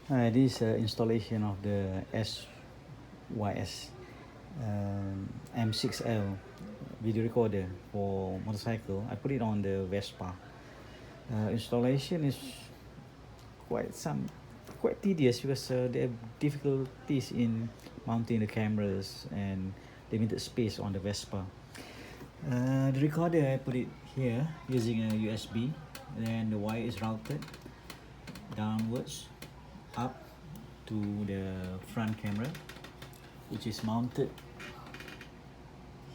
This installation of the V-SYS M6L video recorder for motorcycle. I put it on the Vespa. Installation is quite tedious because there are difficulties in mounting the cameras and limited space on the Vespa. The recorder, I put it here using a USB. Then the wire is routed downwards up to the front camera, which is mounted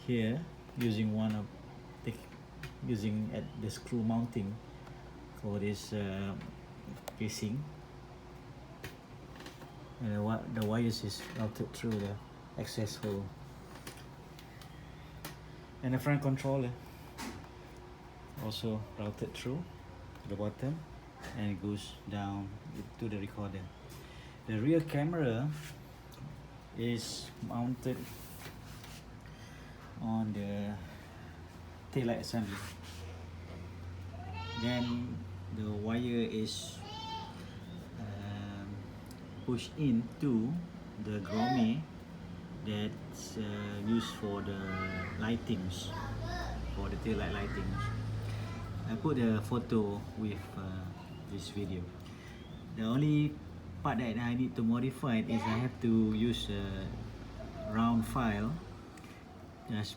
here using using at the screw mounting for this casing, and the wires is routed through the access hole, and the front controller also routed through the bottom, and it goes down to the recorder. The rear camera is mounted on the taillight assembly. Then the wire is pushed into the grommet that's used for the lightings, for the taillight lightings. I put a photo with this video. The only part that I need to modify is I have to use a round file. Just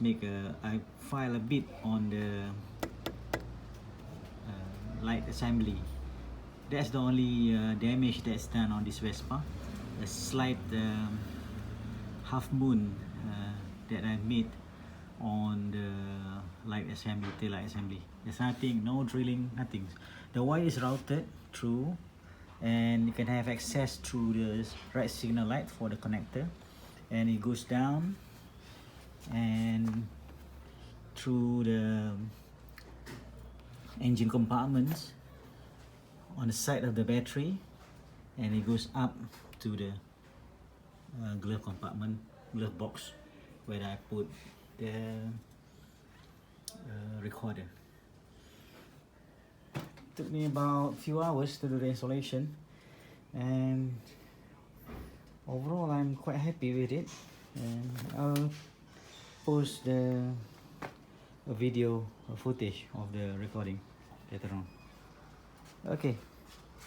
I file a bit on the light assembly. That's the only damage that's done on this Vespa. A slight half moon that I made on the light assembly, tail light assembly. There's nothing, no drilling, nothing. The wire is routed through, and you can have access through the right signal light for the connector, and it goes down and through the engine compartments on the side of the battery, and it goes up to the glove compartment, glove box, where I put the recorder. Took me about a few hours to do the installation, and overall I'm quite happy with it, and I'll post a video footage of the recording later on. Okay,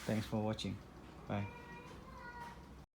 thanks for watching. Bye.